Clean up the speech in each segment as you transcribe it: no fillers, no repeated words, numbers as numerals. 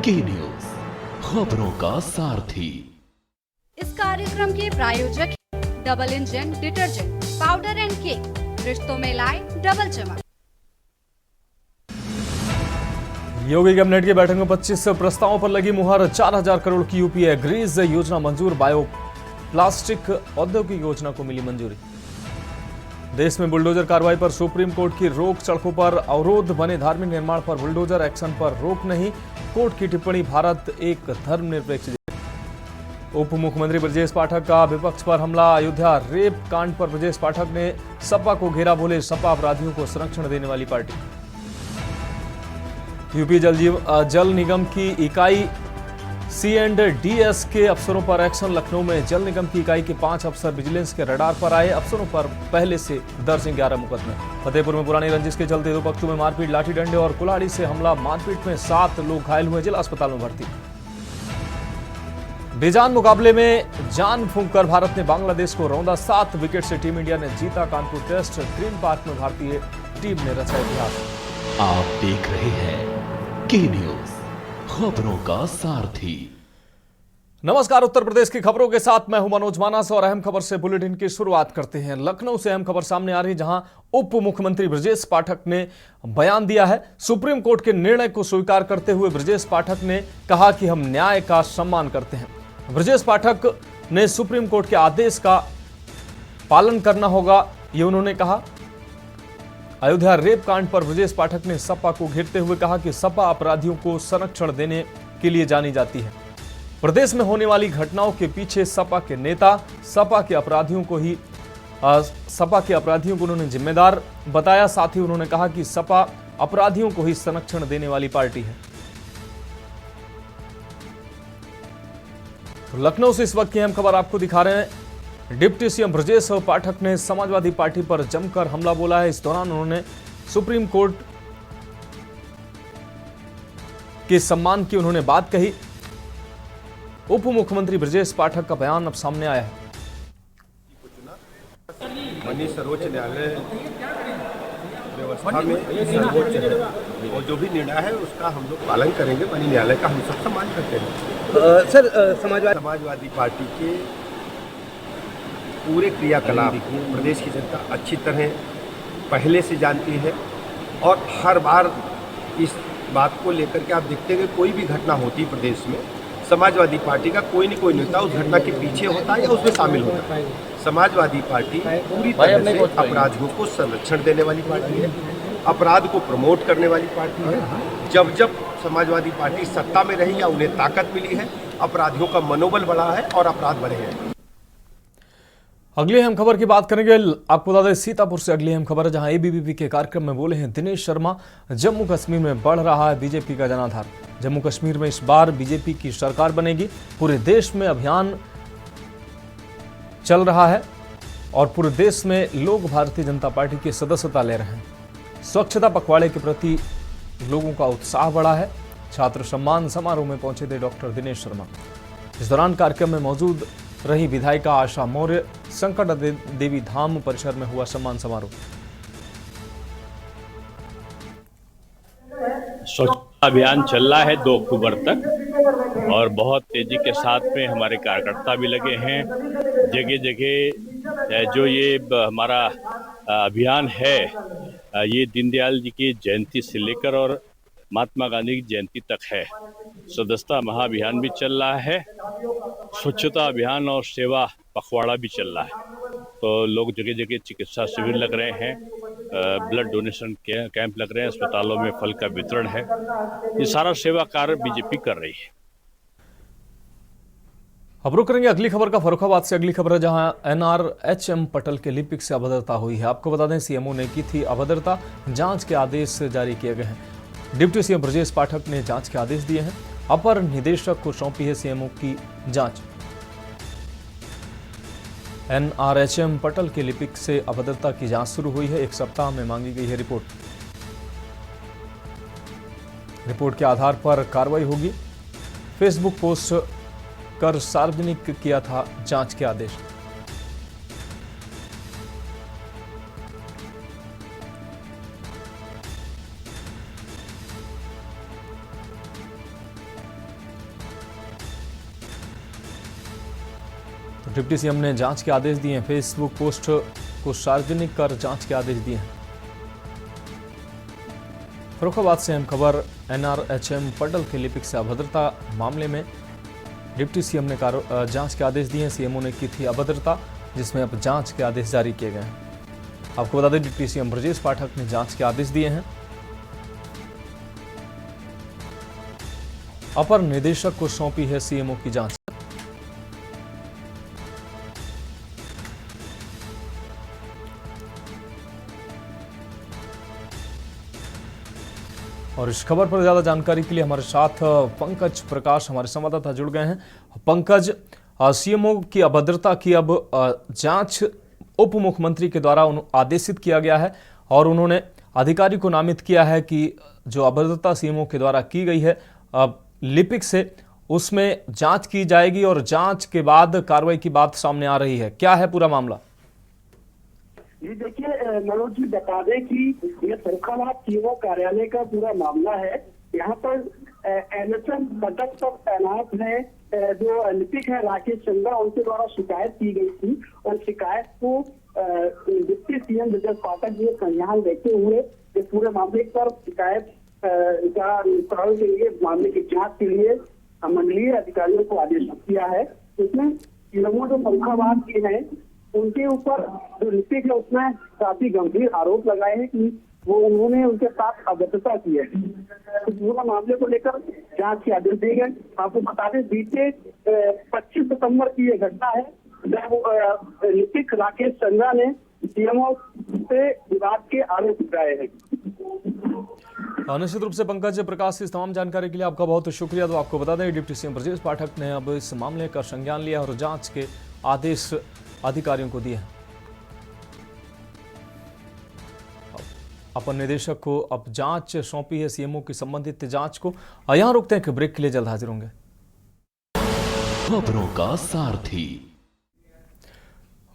की न्यूज, खबरों का सारथी। इस कार्यक्रम के प्रायोजक double engine detergent powder and cake, रिश्तों में लाए डबल चमक। योगी कैबिनेट की बैठक में 25 प्रस्तावों पर लगी मुहर। 4000 करोड़ की यूपीए एग्रीज योजना मंजूर। बायो प्लास्टिक औद्योगिक योजना को मिली मंजूरी। देश में बुलडोजर कार्रवाई पर सुप्रीम कोर्ट की रोक। सड़कों पर अवरोध बने धार्मिक निर्माण पर बुलडोजर एक्शन पर रोक नहीं। कोर्ट की टिप्पणी, भारत एक धर्मनिरपेक्ष देश। उप मुख्यमंत्री ब्रजेश पाठक का विपक्ष पर हमला। अयोध्या रेप कांड पर ब्रजेश पाठक ने सपा को घेरा, बोले सपा अपराधियों को संरक्षण देने वाली पार्टी। यूपी जल निगम की इकाई C&DS के अफसरों पर एक्शन। लखनऊ में जल निगम की इकाई के 5 अफसर विजिलेंस के रडार पर आए। अफसरों पर पहले से दर्ज 11 मुकदमे। फतेहपुर में पुरानी रंजिश के चलते 2 पक्षों में मारपीट, लाठी डंडे और कुल्हाड़ी से हमला। मारपीट में 7 लोग घायल हुए, जिला अस्पताल में भर्ती। बेजान मुकाबले में जान फूंक कर भारत ने बांग्लादेश को रौंदा। 7 विकेट से टीम इंडिया ने जीता कानपुर टेस्ट। ग्रीन पार्क में भारतीय टीम ने रचा इतिहास। आप देख रहे हैं की न्यूज, खबरों का सारथी। नमस्कार, उत्तर प्रदेश की खबरों के साथ मैं हूं मनोज मानस और अहम खबर से बुलेटिन की शुरुआत करते हैं। लखनऊ से अहम खबर सामने आ रही है, जहां उप मुख्यमंत्री ब्रजेश पाठक ने बयान दिया है। सुप्रीम कोर्ट के निर्णय को स्वीकार करते हुए ब्रजेश पाठक ने कहा कि हम न्याय का सम्मान करते हैं। ब्रजेश पाठक ने सुप्रीम कोर्ट के आदेश का पालन करना होगा, ये उन्होंने कहा। अयोध्या रेप कांड पर ब्रजेश पाठक ने सपा को घेरते हुए कहा कि सपा अपराधियों को संरक्षण देने के लिए जानी जाती है। प्रदेश में होने वाली घटनाओं के पीछे सपा के नेता सपा के अपराधियों को उन्होंने जिम्मेदार बताया। साथ ही उन्होंने कहा कि सपा अपराधियों को ही संरक्षण देने वाली पार्टी है। तो लखनऊ से इस वक्त की अहम खबर आपको दिखा रहे हैं। डिप्टी सीएम ब्रजेश पाठक ने समाजवादी पार्टी पर जमकर हमला बोला है। इस दौरान उन्होंने सुप्रीम कोर्ट के सम्मान की उन्होंने बात कही। उप मुख्यमंत्री ब्रजेश पाठक का बयान अब सामने आया है। माननीय सर्वोच्च न्यायालय व्यवस्था में सर्वोच्च है और जो भी निर्णय है उसका हम लोग पालन करेंगे। माननीय न्यायालय का हम सब सम्मान करते हैं। सर, समाजवादी पार्टी के पूरे क्रियाकलाप प्रदेश की जनता अच्छी तरह पहले से जानती है और हर बार इस बात को लेकर के आप देखते हैं कि कोई भी घटना होती है प्रदेश में, समाजवादी पार्टी का कोई न कोई नेता उस घटना के पीछे होता है या उसमें शामिल होता है। समाजवादी पार्टी पूरी तरह से अपराधियों को संरक्षण देने वाली पार्टी है, अपराध को प्रमोट करने वाली पार्टी है। जब जब समाजवादी पार्टी सत्ता में रही या उन्हें ताकत मिली है, अपराधियों का मनोबल बढ़ा है और अपराध बढ़े हैं। अगली अहम खबर की बात करेंगे। आपको बता दें, सीतापुर से अगली अहम खबर है, जहां एबीवीपी के कार्यक्रम में बोले हैं दिनेश शर्मा। जम्मू कश्मीर में बढ़ रहा है बीजेपी का जनाधार। जम्मू कश्मीर में इस बार बीजेपी की सरकार बनेगी। पूरे देश में अभियान चल रहा है और पूरे देश में लोग भारतीय जनता पार्टी की सदस्यता ले रहे हैं। स्वच्छता पखवाड़े के प्रति लोगों का उत्साह बढ़ा है। छात्र सम्मान समारोह में पहुंचे थे डॉक्टर दिनेश शर्मा। इस दौरान कार्यक्रम में मौजूद रही विधायिका आशा मौर्य। संकट देवी धाम परिसर में हुआ सम्मान समारोह। स्वच्छता अभियान चल रहा है 2 अक्टूबर तक और बहुत तेजी के साथ में हमारे कार्यकर्ता भी लगे हैं। जगह जगह जो ये हमारा अभियान है, ये दीनदयाल जी की जयंती से लेकर और महात्मा गांधी की जयंती तक है। सदस्यता महाअभियान भी चल रहा है, स्वच्छता अभियान और सेवा पखवाड़ा भी चल रहा है। तो लोग जगह जगह चिकित्सा शिविर लग रहे हैं, ब्लड डोनेशन कैंप लग रहे हैं, अस्पतालों में फल का वितरण है। ये सारा सेवा कार्य बीजेपी कर रही है। अब रुक करेंगे अगली खबर का फर्रुखाबाद से। अगली खबर है, जहां NRHM पटल के लिपिक से अभद्रता हुई है। आपको बता दें, सीएमओ ने की थी अभद्रता। जांच के आदेश जारी किए गए हैं। डिप्टी सीएम ब्रजेश पाठक ने जांच के आदेश दिए हैं। अपर निदेशक को सौंपी है सीएमओ की जांच। NRHM पटल के लिपिक से अभद्रता की जांच शुरू हुई है। 1 सप्ताह में मांगी गई है रिपोर्ट। रिपोर्ट के आधार पर कार्रवाई होगी। फेसबुक पोस्ट कर सार्वजनिक किया था जांच के आदेश। डिप्टी सीएम ने जांच के आदेश दिए हैं। फेसबुक पोस्ट को सार्वजनिक कर जांच के आदेश दिए हैं। फर्रुखाबाद से अहम खबर, NRHM पटल के लिपिक से अभद्रता मामले में डिप्टी सीएम ने जांच के आदेश दिए हैं। सीएमओ ने की थी अभद्रता, जिसमें अब जांच के आदेश जारी किए गए हैं। आपको बता दें, डिप्टी सीएम ब्रजेश पाठक ने जांच के आदेश दिए हैं। अपर निदेशक को सौंपी है सीएमओ की जांच। और इस खबर पर ज्यादा जानकारी के लिए हमारे साथ पंकज प्रकाश हमारे संवाददाता जुड़ गए हैं। पंकज, सीएमओ की अभद्रता की अब जांच उप मुख्यमंत्री के द्वारा आदेशित किया गया है और उन्होंने अधिकारी को नामित किया है कि जो अभद्रता सीएमओ के द्वारा की गई है लिपिक से, उसमें जांच की जाएगी और जांच के बाद कार्रवाई की बात सामने आ रही है। क्या है पूरा मामला? जी देखिए मनोज जी, बता दें कि ये फर्रुखाबाद सीएमओ कार्यालय का पूरा मामला है। यहाँ पर NHM पटक पर तैनात है जो लिपिक है राकेश चंद्रा, उनके द्वारा शिकायत की गई थी और शिकायत को डिप्टी सीएम ब्रजेश पाठक जी संज्ञान लेते हुए इस पूरे मामले पर शिकायत का निस्तारण के लिए, मामले की जांच के लिए मंडलीय अधिकारियों को आदेश किया है। इसमें सीएमओ जो फर्रुखाबाद के हैं उनके ऊपर जो लिपिक है उसमें काफी गंभीर आरोप लगाए हैं कि वो उन्होंने उनके साथ अभद्रता की है। तो पूरा मामले को लेकर जांच के आदेश दिए गए। आपको बता दें, बीते 25 सितंबर की ये घटना है जब लिपिक राकेश चंद्रा ने सीएमओ से विवाद के आरोप लगाए हैं। निश्चित रूप से पंकज प्रकाश, इस तमाम जानकारी के लिए आपका बहुत शुक्रिया। तो आपको बता दें, डिप्टी सीएम ब्रजेश पाठक ने अब इस मामले का संज्ञान लिया और जांच के आदेश अधिकारियों को दिए हैं। अपर निदेशक को अब जांच सौंपी है सीएमओ की संबंधित जांच को। यहां रुकते हैं कि ब्रेक के लिए जल्द हाजिर होंगे। खबरों का सारथी।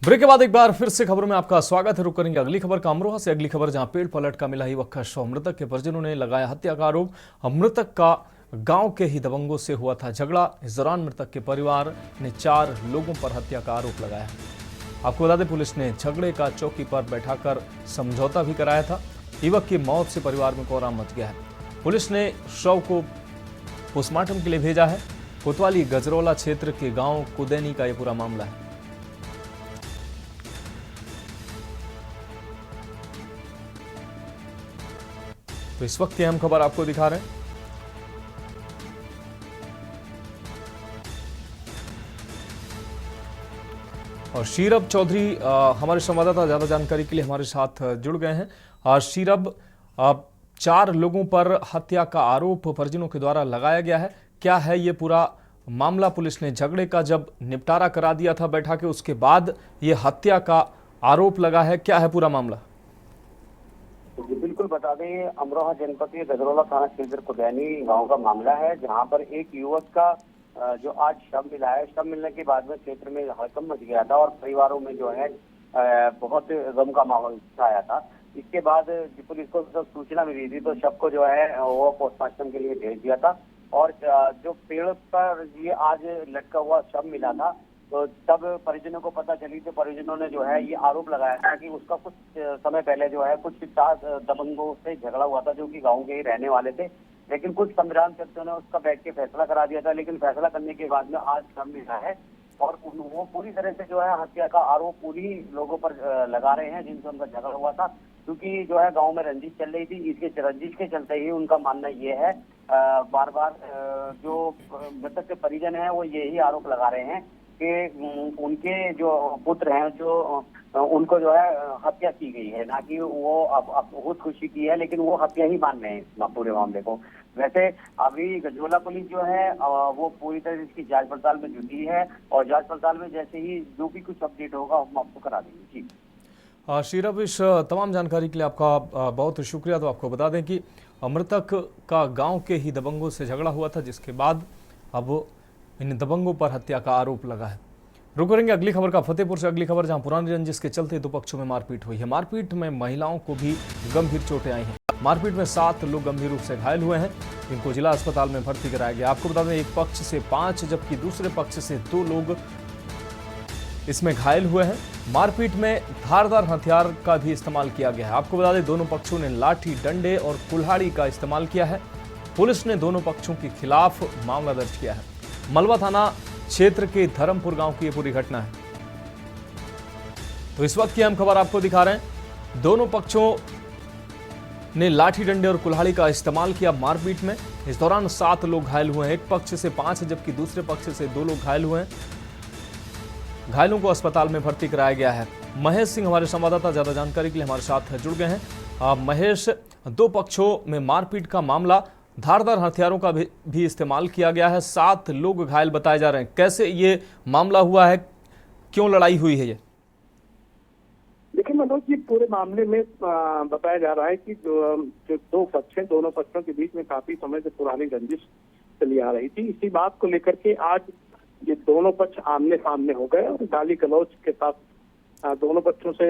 ब्रेक के बाद एक बार फिर से खबरों में आपका स्वागत है। रुक करेंगे अगली खबर का अमरोहा से। अगली खबर जहां पेड़ पलट का मिला युवक का शव, मृतक के परिजनों ने लगाया हत्या का आरोप। मृतक का गांव के ही दबंगों से हुआ था झगड़ा। इस दौरान मृतक के परिवार ने 4 लोगों पर हत्या का आरोप लगाया है। आपको बता दें, पुलिस ने झगड़े का चौकी पर बैठाकर समझौता भी कराया था। युवक की मौत से परिवार में कोहराम मच गया है। पुलिस ने शव को पोस्टमार्टम के लिए भेजा है। कोतवाली गजरौला क्षेत्र के गांव कुदैनी का यह पूरा मामला है। तो इस वक्त की अहम खबर आपको दिखा रहे हैं। और शीरब चौधरी हमारे संवाददाता ज्यादा जानकारी के लिए हमारे साथ जुड़ गए हैं। शीरब, 4 लोगों पर हत्या का आरोप परिजनों के द्वारा लगाया गया है। क्या है ये पूरा मामला? पुलिस ने झगड़े का जब निपटारा करा दिया था बैठा के, उसके बाद ये हत्या का आरोप लगा है। क्या है पूरा मामला? बिल्कुल बता दें, अमरोहा जनपद के गजरौला थाना क्षेत्र कुदैनी गांव का मामला है, जहां पर एक युवक का जो आज शव मिला है। शव मिलने के बाद में क्षेत्र में हड़कंप मच गया था और परिवारों में जो है बहुत गम का माहौल छाया था। इसके बाद पुलिस को जब सूचना मिली थी तो शव को जो है वो पोस्टमार्टम के लिए भेज दिया था। और जो पेड़ पर ये आज लटका हुआ शव मिला था, तो तब परिजनों को पता चली तो परिजनों ने जो है ये आरोप लगाया था कि उसका कुछ समय पहले जो है कुछ 4 दबंगों से झगड़ा हुआ था जो कि गांव के ही रहने वाले थे। लेकिन कुछ संविधान सदस्यों ने उसका बैठ के फैसला करा दिया था। लेकिन फैसला करने के बाद में आज शव मिला है और वो पूरी तरह से जो है हत्या का आरोप उन्हीं लोगों पर लगा रहे हैं जिनसे उनका झगड़ा हुआ था। क्योंकि जो है गांव में रंजिश चल रही थी, इसके रंजिश के चलते ही उनका मानना ये है, बार बार जो मृतक के परिजन है वो यही आरोप लगा रहे हैं कि उनके जो पुत्र हैं जो उनको जो है हत्या की गई है, ना कि वो अब खुदकुशी की है, लेकिन वो हत्या ही मान रहे हैं पूरे मामले को। वैसे अभी गजरौला पुलिस जो है वो पूरी तरह से इसकी जांच पड़ताल में जुटी है और जांच पड़ताल में जैसे ही जो भी कुछ अपडेट होगा हम आपको करा देंगे। जी शीरब, इस तमाम जानकारी के लिए आपका बहुत शुक्रिया। तो आपको बता दें कि मृतक का गांव के ही दबंगों से झगड़ा हुआ था, जिसके बाद अब इन दबंगों पर हत्या का आरोप लगा है। रुक करेंगे अगली खबर का फतेहपुर से। अगली खबर जहां पुरानी रंजिश के चलते 2 पक्षों में मारपीट हुई है। मारपीट में महिलाओं को भी गंभीर चोटें आई हैं। मारपीट में 7 लोग गंभीर रूप से घायल हुए हैं, इनको जिला अस्पताल में भर्ती कराया गया। आपको बता दें, एक पक्ष से 5 जबकि दूसरे पक्ष से 2 लोग इसमें घायल हुए हैं। मारपीट में धारदार हथियार का भी इस्तेमाल किया गया है। आपको बता दें, दोनों पक्षों ने लाठी, डंडे और कुल्हाड़ी का इस्तेमाल किया है। पुलिस ने दोनों पक्षों के खिलाफ मामला दर्ज किया है। मलबा थाना क्षेत्र के धर्मपुर गांव की यह पूरी घटना है। तो इस वक्त की अहम खबर आपको दिखा रहे हैं। दोनों पक्षों ने लाठी, डंडे और कुल्हाड़ी का इस्तेमाल किया मारपीट में। इस दौरान 7 लोग घायल हुए हैं। एक पक्ष से 5 जबकि दूसरे पक्ष से 2 लोग घायल हुए हैं। घायलों को अस्पताल में भर्ती कराया गया है। महेश सिंह हमारे संवाददाता ज्यादा जानकारी के लिए हमारे साथ जुड़ गए हैं। महेश, 2 पक्षों में मारपीट का मामला, धारदार हथियारों का भी इस्तेमाल किया गया है। 7 लोग घायल बताए जा रहे हैं। कैसे ये मामला हुआ है, क्यों लड़ाई हुई है ये? देखिए मनोज जी, पूरे मामले में बताया जा रहा है कि जो 2 पक्ष हैं, दोनों पक्षों के बीच में काफी समय से पुरानी रंजिश चली आ रही थी। इसी बात को लेकर के आज ये दोनों पक्ष आमने सामने हो गए और गाली गलौज के साथ दोनों पक्षों से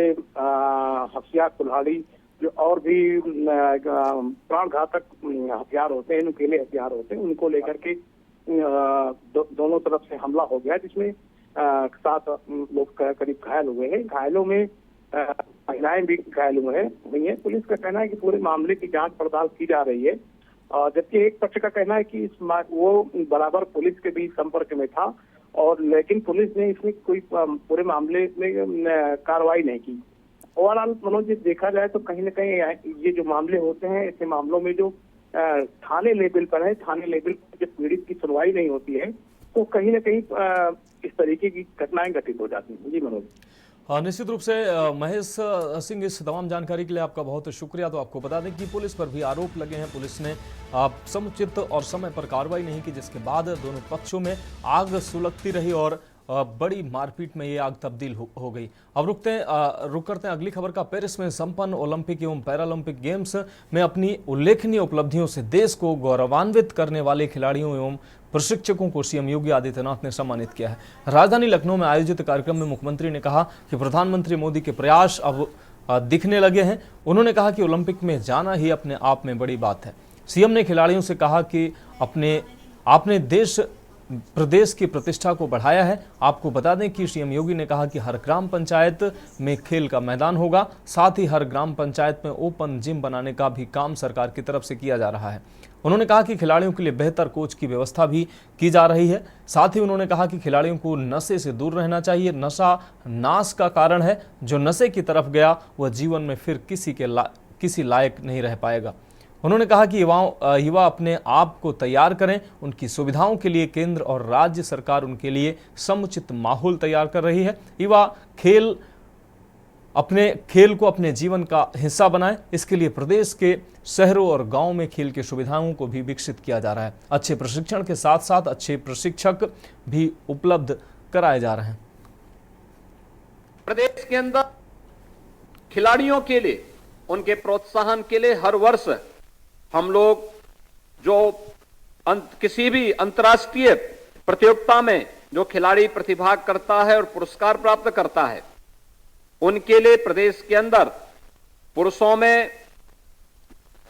हथियार, कुल्हाड़ी, जो और भी प्राण घातक हथियार होते हैं, नुकीले हथियार होते हैं, उनको लेकर के दोनों तरफ से हमला हो गया, जिसमें 7 लोग करीब घायल हुए हैं। घायलों में महिलाएं भी घायल हुई हैं। पुलिस का कहना है कि पूरे मामले की जांच पड़ताल की जा रही है, जबकि एक पक्ष का कहना है कि वो बराबर पुलिस के बीच संपर्क में था, और लेकिन पुलिस ने इसमें कोई पूरे मामले में कार्रवाई नहीं की। ओवरऑल मनोज जी, देखा जाए तो कहीं ना कहीं ये जो मामले होते हैं, ऐसे मामलों में जो थाने लेवल पर है, थाने लेवल पर जब पीड़ित की सुनवाई नहीं होती है तो कहीं ना कहीं इस तरीके की घटनाएं घटित हो जाती हैं। जी मनोज। निश्चित रूप से महेश सिंह, इस तमाम जानकारी के लिए आपका बहुत शुक्रिया। तो आपको बता दें कि पुलिस पर भी आरोप लगे हैं। पुलिस ने समुचित और समय पर कार्रवाई नहीं की, जिसके बाद दोनों पक्षों में आग सुलगती रही और बड़ी मारपीट में ये आग तब्दील हो गई। अब रुक करते हैं अगली खबर का। पेरिस में संपन्न ओलंपिक एवं पैरालंपिक गेम्स में अपनी उल्लेखनीय उपलब्धियों से देश को गौरवान्वित करने वाले खिलाड़ियों एवं प्रशिक्षकों को सीएम योगी आदित्यनाथ ने सम्मानित किया है। राजधानी लखनऊ में आयोजित कार्यक्रम में मुख्यमंत्री ने कहा कि प्रधानमंत्री मोदी के प्रयास अब दिखने लगे हैं। उन्होंने कहा कि ओलंपिक में जाना ही अपने आप में बड़ी बात है। सीएम ने खिलाड़ियों से कहा कि आपने देश प्रदेश की प्रतिष्ठा को बढ़ाया है। आपको बता दें कि सीएम योगी ने कहा कि हर ग्राम पंचायत में खेल का मैदान होगा। साथ ही हर ग्राम पंचायत में ओपन जिम बनाने का भी काम सरकार की तरफ से किया जा रहा है। उन्होंने कहा कि खिलाड़ियों के लिए बेहतर कोच की व्यवस्था भी की जा रही है। साथ ही उन्होंने कहा कि खिलाड़ियों को नशे से दूर रहना चाहिए। नशा नाश का कारण है। जो नशे की तरफ गया वह जीवन में फिर किसी लायक नहीं रह पाएगा। उन्होंने कहा कि युवा अपने आप को तैयार करें। उनकी सुविधाओं के लिए केंद्र और राज्य सरकार उनके लिए समुचित माहौल तैयार कर रही है। युवा खेल को अपने जीवन का हिस्सा बनाएं। इसके लिए प्रदेश के शहरों और गांवों में खेल की सुविधाओं को भी विकसित किया जा रहा है। अच्छे प्रशिक्षण के साथ साथ अच्छे प्रशिक्षक भी उपलब्ध कराए जा रहे हैं। प्रदेश के अंदर खिलाड़ियों के लिए, उनके प्रोत्साहन के लिए हर वर्ष हम लोग जो किसी भी अंतर्राष्ट्रीय प्रतियोगिता में जो खिलाड़ी प्रतिभाग करता है और पुरस्कार प्राप्त करता है, उनके लिए प्रदेश के अंदर पुरुषों में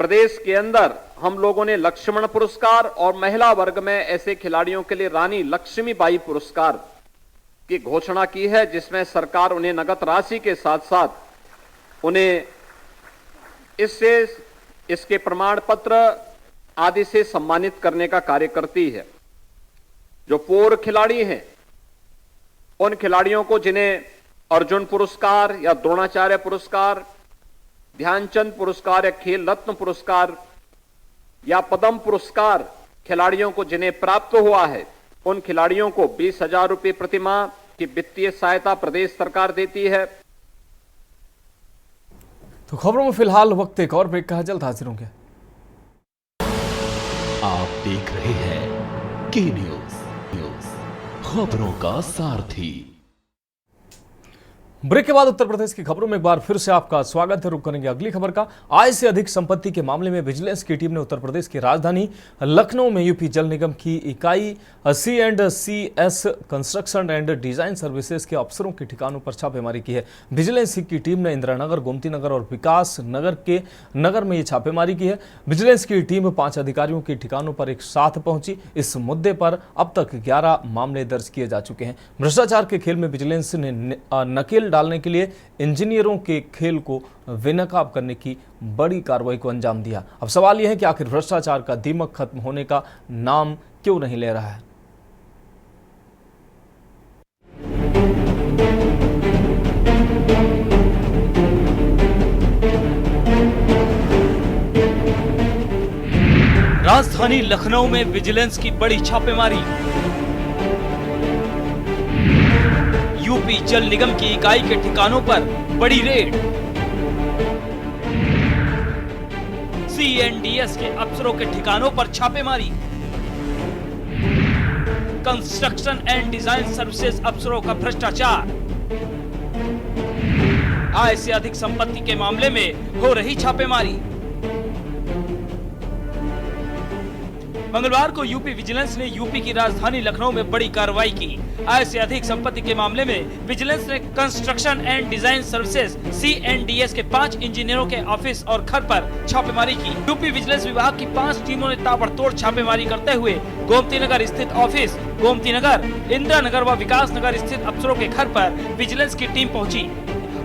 प्रदेश के अंदर हम लोगों ने लक्ष्मण पुरस्कार और महिला वर्ग में ऐसे खिलाड़ियों के लिए रानी लक्ष्मीबाई पुरस्कार की घोषणा की है, जिसमें सरकार उन्हें नगद राशि के साथ साथ उन्हें इसके प्रमाण पत्र आदि से सम्मानित करने का कार्य करती है। जो पूर्व खिलाड़ी हैं, उन खिलाड़ियों को जिन्हें अर्जुन पुरस्कार या द्रोणाचार्य पुरस्कार, ध्यानचंद पुरस्कार या खेल रत्न पुरस्कार या पद्म पुरस्कार खिलाड़ियों को जिन्हें प्राप्त हुआ है, उन खिलाड़ियों को 20,000 रुपये प्रतिमाह की वित्तीय सहायता प्रदेश सरकार देती है। तो खबरों में फिलहाल वक्त एक और ब्रेक का है, जल्द हाजिर होंगे। आप देख रहे हैं के न्यूज, खबरों का सारथी। ब्रेक के बाद उत्तर प्रदेश की खबरों में एक बार फिर से आपका स्वागत है। रुक करेंगे अगली खबर का। आय से अधिक संपत्ति के मामले में विजिलेंस की टीम ने उत्तर प्रदेश की राजधानी लखनऊ में यूपी जल निगम की इकाई C&CS construction and design services के अफसरों के ठिकानों पर छापेमारी की है। विजिलेंस की टीम ने इंदिरा नगर, गोमती नगर और विकास नगर के नगर में ये छापेमारी की है। विजिलेंस की टीम 5 अधिकारियों के ठिकानों पर एक साथ पहुंची। इस मुद्दे पर अब तक 11 मामले दर्ज किए जा चुके हैं। भ्रष्टाचार के खेल में विजिलेंस ने नकेल डालने के लिए इंजीनियरों के खेल को बेनकाब करने की बड़ी कार्रवाई को अंजाम दिया। अब सवाल यह है कि आखिर भ्रष्टाचार का दीमक खत्म होने का नाम क्यों नहीं ले रहा है। राजधानी लखनऊ में विजिलेंस की बड़ी छापेमारी। यूपी जल निगम की इकाई के ठिकानों पर बड़ी रेड। C&DS के अफसरों के ठिकानों पर छापेमारी। कंस्ट्रक्शन एंड डिजाइन सर्विसेज अफसरों का भ्रष्टाचार। आय से अधिक संपत्ति के मामले में हो रही छापेमारी। मंगलवार को यूपी विजिलेंस ने यूपी की राजधानी लखनऊ में बड़ी कार्रवाई की। आय से अधिक संपत्ति के मामले में विजिलेंस ने construction and design services C&DS के 5 इंजीनियरों के ऑफिस और घर पर छापेमारी की। यूपी विजिलेंस विभाग की 5 टीमों ने ताबड़तोड़ छापेमारी करते हुए गोमती नगर स्थित ऑफिस, गोमती नगर, इंदिरा नगर व विकास नगर स्थित अफसरों के घर पर विजिलेंस की टीम पहुंची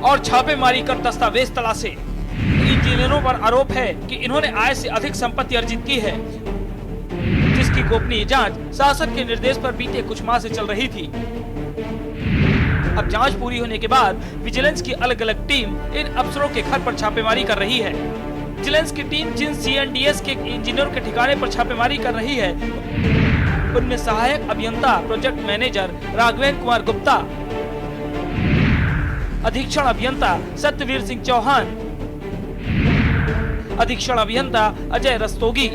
और छापेमारी कर दस्तावेज तलाशे। इंजीनियरों पर आरोप है कि इन्होंने आय से अधिक संपत्ति अर्जित की है, जिसकी गोपनीय जांच शासन के निर्देश पर बीते कुछ माह से चल रही थी। अब जांच पूरी होने के बाद विजिलेंस की अलग अलग टीम इन अफसरों के घर पर छापेमारी कर रही है। विजिलेंस की टीम जिन C&DS के इंजीनियर के ठिकाने पर छापेमारी कर रही है, उनमें सहायक अभियंता प्रोजेक्ट मैनेजर राघवेंद्र कुमार गुप्ता, अधीक्षण अभियंता सत्यवीर सिंह चौहान, अधीक्षण अभियंता अजय रस्तोगी,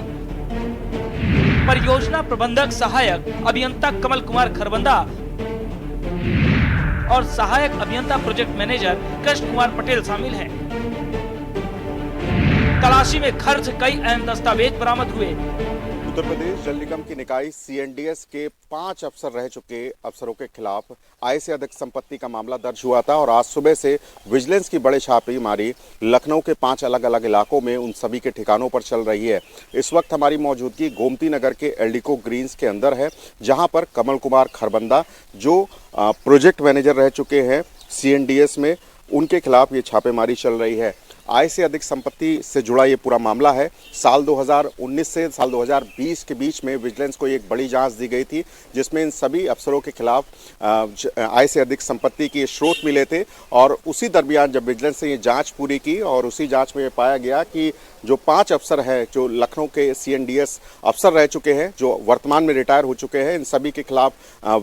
परियोजना प्रबंधक सहायक अभियंता कमल कुमार खरबंदा और सहायक अभियंता प्रोजेक्ट मैनेजर कृष्ण कुमार पटेल शामिल हैं। तलाशी में घर से कई अहम दस्तावेज बरामद हुए। उत्तर प्रदेश जल निगम की निकाय C&DS के 5 अफसर रह चुके अफसरों के खिलाफ आय से अधिक संपत्ति का मामला दर्ज हुआ था और आज सुबह से विजिलेंस की बड़ी छापेमारी लखनऊ के 5 अलग अलग इलाकों में उन सभी के ठिकानों पर चल रही है। इस वक्त हमारी मौजूदगी गोमती नगर के एल्डिको ग्रीन्स के अंदर है, जहां पर कमल कुमार खरबंदा जो प्रोजेक्ट मैनेजर रह चुके हैं C&DS में, उनके खिलाफ ये छापेमारी चल रही है। आय से अधिक संपत्ति से जुड़ा ये पूरा मामला है। साल 2019 से साल 2020 के बीच में विजिलेंस को एक बड़ी जांच दी गई थी, जिसमें इन सभी अफसरों के खिलाफ आय से अधिक संपत्ति के स्रोत मिले थे और उसी दरमियान जब विजिलेंस ने ये जांच पूरी की और उसी जांच में ये पाया गया कि जो 5 अफसर हैं जो लखनऊ के C&DS अफसर रह चुके हैं, जो वर्तमान में रिटायर हो चुके हैं, इन सभी के खिलाफ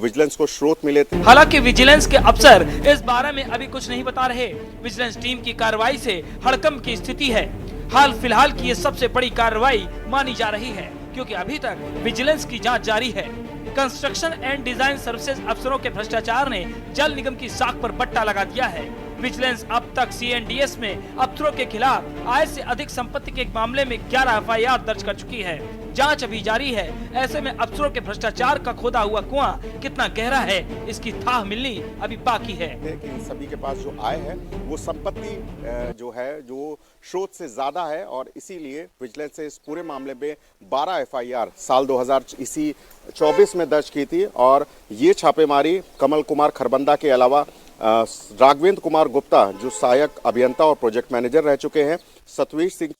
विजिलेंस को स्रोत मिले थे। हालांकि विजिलेंस के अफसर इस बारे में अभी कुछ नहीं बता रहे। विजिलेंस टीम की कार्रवाई से हड़कंप की स्थिति है। हाल फिलहाल की ये सबसे बड़ी कार्रवाई मानी जा रही है, क्योंकि अभी तक विजिलेंस की जांच जारी है। कंस्ट्रक्शन एंड डिजाइन सर्विसेज अफसरों के भ्रष्टाचार ने जल निगम की साख पर बट्टा लगा दिया है। विजिलेंस अब तक C&DS में अफसरों के खिलाफ आय से अधिक संपत्ति के मामले में 11 FIR दर्ज कर चुकी है। जांच अभी जारी है। ऐसे में अफसरों के भ्रष्टाचार का खोदा हुआ कुआं कितना गहरा है, इसकी थाह मिलनी अभी बाकी है। कि इन सभी के पास जो आय है वो संपत्ति जो है जो स्रोत से ज्यादा है और इसीलिए विजिलेंस से इस पूरे मामले में 12 FIR साल 2024 में दर्ज की थी और ये छापेमारी कमल कुमार खरबंदा के अलावा राघवेंद्र कुमार गुप्ता जो सहायक अभियंता और प्रोजेक्ट मैनेजर रह चुके हैं, सतवीर सिंह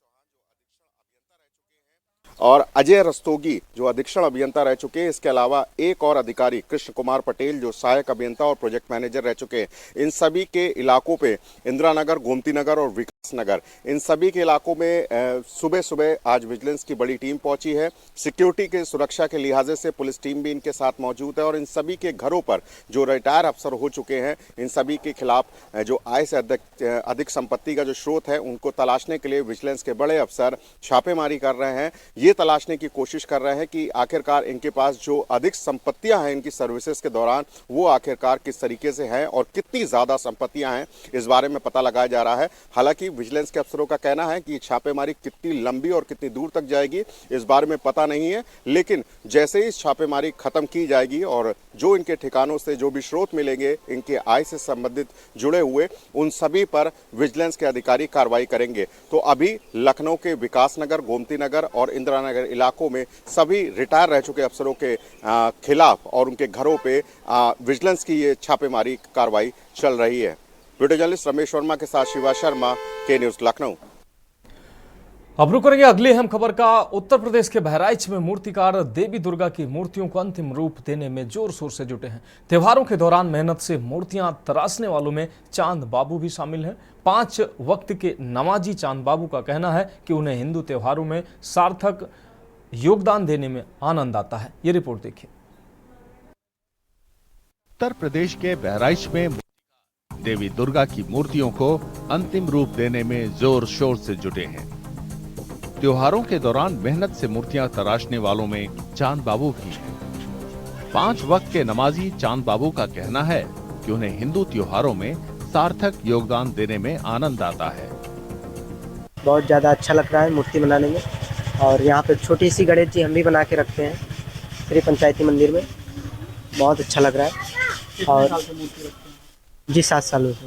और अजय रस्तोगी जो अधीक्षण अभियंता रह चुके हैं, इसके अलावा एक और अधिकारी कृष्ण कुमार पटेल जो सहायक अभियंता और प्रोजेक्ट मैनेजर रह चुके हैं। इन सभी के इलाकों पे इंदिरा नगर, गोमती नगर और विकास नगर, इन सभी के इलाकों में सुबह सुबह आज विजिलेंस की बड़ी टीम पहुंची है। सिक्योरिटी के सुरक्षा के लिहाजे से पुलिस टीम भी इनके साथ मौजूद है और इन सभी के घरों पर जो रिटायर अफसर हो चुके हैं, इन सभी के खिलाफ जो आय से अधिक संपत्ति का जो स्रोत है उनको तलाशने के लिए विजिलेंस के बड़े अफसर छापेमारी कर रहे हैं। ये तलाशने की कोशिश कर रहे हैं कि आखिरकार इनके पास जो अधिक संपत्तियां हैं इनकी सर्विसेज के दौरान, वो आखिरकार किस तरीके से हैं और कितनी ज्यादा संपत्तियां हैं, इस बारे में पता लगाया जा रहा है। हालांकि विजिलेंस के अफसरों का कहना है कि छापेमारी कितनी लंबी और कितनी दूर तक जाएगी इस बारे में पता नहीं है, लेकिन जैसे ही छापेमारी खत्म की जाएगी और जो इनके ठिकानों से जो भी स्रोत मिलेंगे इनके आय से संबंधित जुड़े हुए, उन सभी पर विजिलेंस के अधिकारी कार्रवाई करेंगे। तो अभी लखनऊ के विकास नगर, गोमती नगर और इंदिरा नगर इलाकों में सभी रिटायर रह चुके अफसरों के खिलाफ और उनके घरों पे विजिलेंस की ये छापेमारी कार्रवाई चल रही है। वीडियो जर्नलिस्ट रमेश वर्मा के साथ शिवा शर्मा, के न्यूज लखनऊ। अब रुक करेंगे अगली अहम खबर का। उत्तर प्रदेश के बहराइच में मूर्तिकार देवी दुर्गा की मूर्तियों को अंतिम रूप देने में जोर शोर से जुटे हैं। त्योहारों के दौरान मेहनत से मूर्तियां तराशने वालों में चांद बाबू भी शामिल हैं। 5 वक्त के नमाजी चांद बाबू का कहना है कि उन्हें हिंदू त्योहारों में सार्थक योगदान देने में आनंद आता है। ये रिपोर्ट देखिए। उत्तर प्रदेश के बहराइच में देवी दुर्गा की मूर्तियों को अंतिम रूप देने में जोर शोर से जुटे हैं। त्योहारों के दौरान मेहनत से मूर्तियां तराशने वालों में चांद बाबू भी हैं। 5 वक्त के नमाजी चांद बाबू का कहना है कि उन्हें हिंदू त्योहारों में सार्थक योगदान देने में आनंद आता है। बहुत ज्यादा अच्छा लग रहा है मूर्ति बनाने में, और यहाँ पे छोटी सी गणेश जी हम भी बना के रखते हैं श्री पंचायती मंदिर में। बहुत अच्छा लग रहा है। और जी 7 सालों से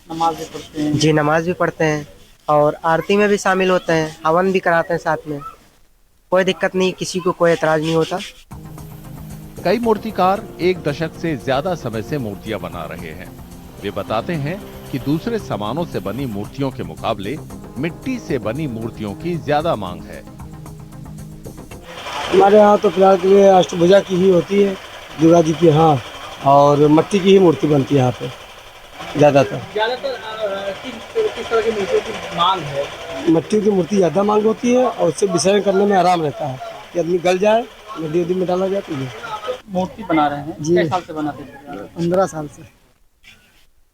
नमाज भी पढ़ते हैं। जी नमाज भी पढ़ते हैं और आरती में भी शामिल होते हैं, हवन भी कराते हैं साथ में। कोई दिक्कत नहीं, किसी को कोई एतराज नहीं होता। कई मूर्तिकार 1 दशक से ज्यादा समय से मूर्तियां बना रहे हैं। वे बताते हैं कि दूसरे सामानों से बनी मूर्तियों के मुकाबले मिट्टी से बनी मूर्तियों की ज्यादा मांग है। हमारे यहाँ तो फिलहाल के लिए अष्टभुजा की ही होती है दुर्गा जी की, हाँ, और मिट्टी की ही मूर्ति बनती है यहाँ पे ज्यादातर। किस तरह की मूर्तियों की मांग है? मिट्टी की मूर्ति ज्यादा मांग होती है और उससे विसर्जन करने में आराम रहता है कि आदमी गल जाए, नदी में डाला जाए। तो ये मूर्ति बना रहे हैं जी। कितने साल से बनाते थे? 15 साल से।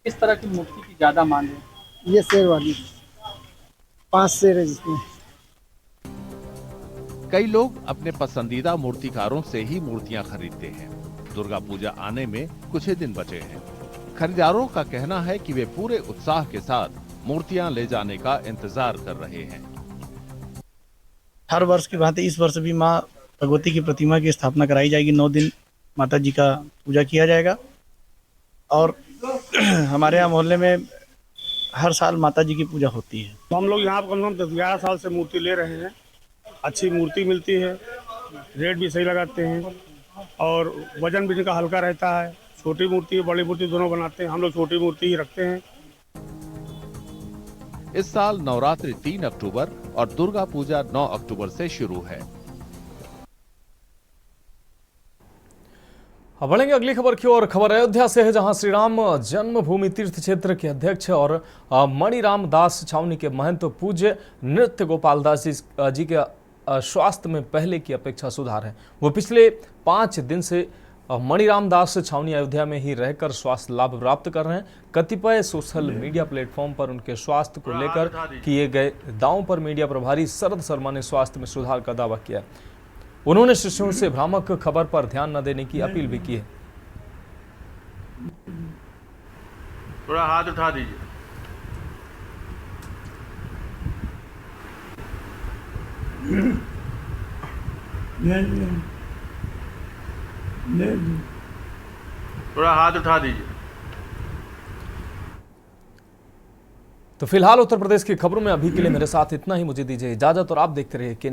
किस तरह की मूर्ति की ज्यादा मांग है? ये शेर वाली 5 शेर है जिसमें। कई लोग अपने पसंदीदा मूर्तिकारों से ही मूर्तियां खरीदते हैं। दुर्गा पूजा आने में कुछ ही दिन बचे हैं। खरीदारों का कहना है कि वे पूरे उत्साह के साथ मूर्तियां ले जाने का इंतजार कर रहे हैं। हर वर्ष की भांति इस वर्ष भी मां भगवती की प्रतिमा की स्थापना कराई जाएगी। 9 दिन माता जी का पूजा किया जाएगा और हमारे यहाँ मोहल्ले में हर साल माता जी की पूजा होती है। हम लोग यहाँ कम से कम 11 साल से मूर्ति ले रहे हैं। अच्छी मूर्ति मिलती है, रेट भी सही लगाते हैं और वजन भी इनका हल्का रहता है। छोटी मूर्ति बड़ी मूर्ति दोनों बनाते हैं, हम लोग छोटी मूर्ति ही रखते हैं। इस साल नवरात्रि 3 अक्टूबर और दुर्गा पूजा 9 अक्टूबर से शुरू है। अब बढ़ेंगे अगली खबर की ओर। खबर अयोध्या से है, जहां श्री राम जन्मभूमि तीर्थ क्षेत्र के अध्यक्ष और मणिराम दास छावनी के महंत पूज्य नृत्य गोपाल दास जी के स्वास्थ्य में पहले की अपेक्षा सुधार है। वो पिछले 5 दिन से मणिराम दास छावनी अयोध्या में ही रहकर स्वास्थ्य लाभ प्राप्त कर रहे हैं। कतिपय सोशल मीडिया प्लेटफॉर्म पर उनके स्वास्थ्य को लेकर किए गए दावों पर मीडिया प्रभारी शरद शर्मा ने स्वास्थ्य में सुधार का दावा किया। उन्होंने शिष्यों से भ्रामक खबर पर ध्यान न देने की अपील भी की है। थोड़ा हाथ उठा दीजिए। थोड़ा हाथ उठा दीजिए। तो फिलहाल उत्तर प्रदेश की खबरों में अभी के लिए मेरे साथ इतना ही। मुझे दीजिए इजाजत और आप देखते रहिए।